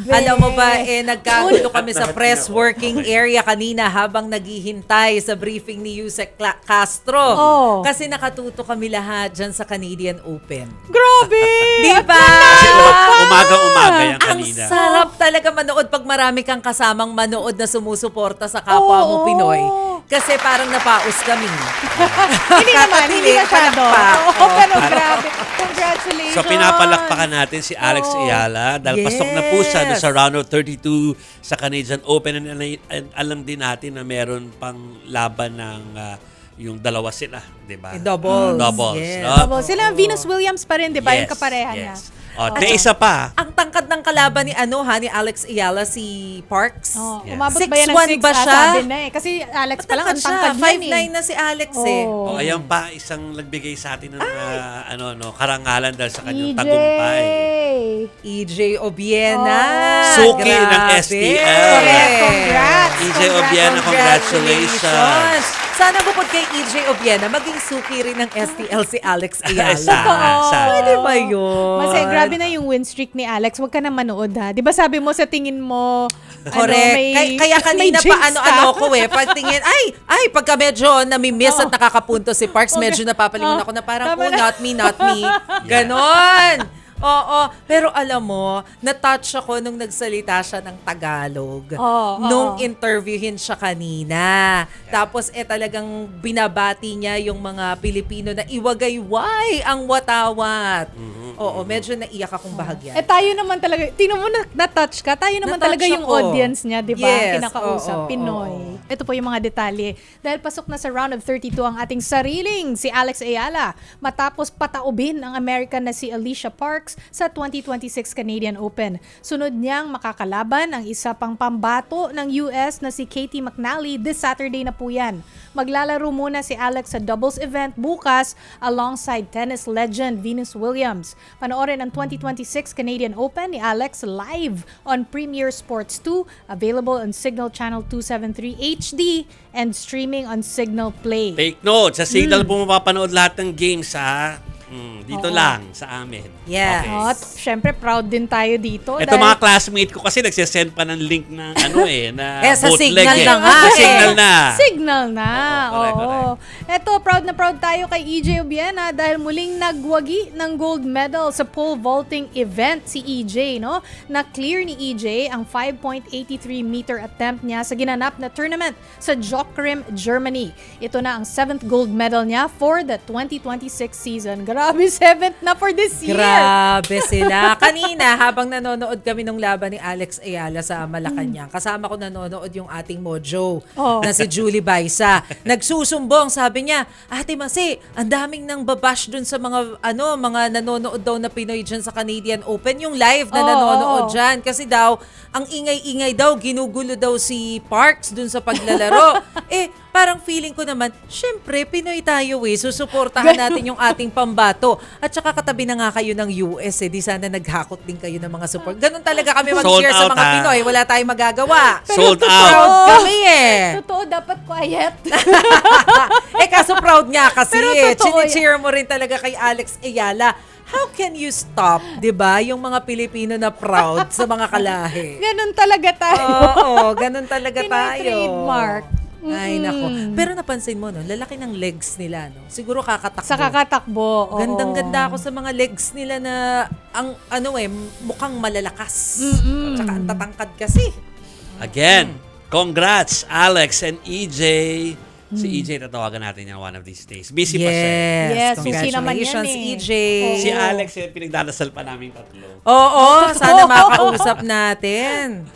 Alam mo ba, nagkagulo kami sa press working area kanina habang naghihintay sa briefing ni Yusek Castro. Oh. Kasi nakatuto kami lahat dyan sa Canadian Open. Grabe! Di ba? Kasi umaga-umaga yan Ang kanina. sarap talaga manood pag marami kang kasamang manood na sumusuporta sa kapwa mo Oo. Pinoy. Kasi parang napaus kami. Hindi naman, hindi masyado. Oo, pero grabe. Congratulations. So pinapalakpakan natin si Alex Ayala dahil pasok na po siya Yes. sa round of 32 sa Canadian Open and alam din natin na meron pang laban ng yung dalawa sila, di ba? Doubles. Doubles. Yes. No? Double. Sila Venus Williams pa rin, di ba? Yung Yes, kapareha niya. yes. May isa pa. Ang tangkad ng kalaban ni ni Alex Ayala, si Parks. Oh, Yes. umabot ba yan ng 6'1" 6 ba siya? Sabi na eh. Kasi Alex pa lang, ang tangkad niyan 5'9" na si Alex eh. Oh. Ayan pa, isang nagbigay sa atin ng karangalan dahil sa kanyang EJ. tagumpay. EJ Obiena. Suki Grabe. ng STL. Correct. Congrats. EJ Obiena, congratulations. Sana bukod kay EJ Obiena, maging suki rin ng STL si Alex Ayala. Sana. Pwede ba yun? Kasi grabe na yung win streak ni Alex. Huwag ka na manood ha. Di ba sabi mo sa tingin mo, Correct. Kaya kanina may pa jinx ano-ano ka. ko pagtingin, pagka medyo nami-miss at nakakapunto si Parks, medyo napapalingon ako na parang, Tama na. not me. Ganon. Oo, pero alam mo, na-touch ako nung nagsalita siya ng Tagalog. Nung interviewin siya kanina. Tapos talagang binabati niya yung mga Pilipino na iwagayway ang watawat. Oo, medyo naiyak akong bahagyan. Tayo naman talaga, tingnan mo na-touch ka, tayo naman Na-touch talaga yung ako. audience niya, di ba? Yes, Kinakausap, oo, Pinoy. oo. Ito po yung mga detalye. Dahil pasok na sa round of 32 ang ating sariling si Alex Ayala matapos pataubin ang American na si Alicia Parks sa 2026 Canadian Open. Sunod niyang makakalaban ang isa pang pambato ng US na si Katie McNally this Saturday na po yan. Maglalaro muna si Alex sa doubles event bukas alongside tennis legend Venus Williams. Panoorin ang 2026 Canadian Open ni Alex live on Premier Sports 2, available on Signal Channel 273 HD and streaming on Signal Play. Take note, sa Signal po mapapanood lahat ng games ha. Dito lang sa amin. Yes. Okay. At syempre proud din tayo dito. Ito mga classmate ko kasi nagsisend pa ng link ng na sa bootleg Signal eh. na nga Sa eh. Signal na. Signal na. Oo, correct. Ito, proud tayo kay EJ Obiena dahil muling nagwagi ng gold medal sa pole vaulting event si EJ, no? Na-clear ni EJ ang 5.83 meter attempt niya sa ginanap na tournament sa Jockrim, Germany. Ito na ang 7th gold medal niya for the 2026 season. Grabe, 7th na for this year. Grabe sila. Kanina, habang nanonood kami ng laban ni Alex Ayala sa Malacanang, kasama ko nanonood yung ating Mojo na si Julie Baisa. Nagsusumbong, sabi niya, Ate Masi, ang daming nang babash dun sa mga nanonood daw na Pinoy dyan sa Canadian Open, yung live na nanonood dyan. Kasi daw, ang ingay-ingay daw, ginugulo daw si Parks dun sa paglalaro. Parang feeling ko naman, syempre, Pinoy tayo susuportahan natin yung ating pambato. At saka katabi na nga kayo ng US di sana naghakot din kayo ng mga support. Ganun talaga kami mag-share Sold sa out, mga ha? Pinoy. Wala tayong magagawa. Sold totoo. out. Proud kami Totoo, dapat quiet. kaso proud nga kasi. Pero totoo Chini-cheer mo rin talaga kay Alex Ayala. How can you stop, di ba, yung mga Pilipino na proud sa mga kalahi? Ganun talaga tayo. Oo, ganun talaga tayo. Trademark. Ay, nako. Pero napansin mo, no, lalaki ng legs nila, no? Siguro kakatakbo. Sa kakatakbo. oo. Gandang-ganda ako sa mga legs nila na mukhang malalakas. Tsaka ang tatangkad kasi. Again, congrats Alex and EJ. Si EJ, tatawagan natin yan one of these days. Busy pa siya. Yes, busy naman yan Congratulations, eh. EJ. Si Alex, pinagdadasal pa namin tatlo. Oo, sana makausap natin.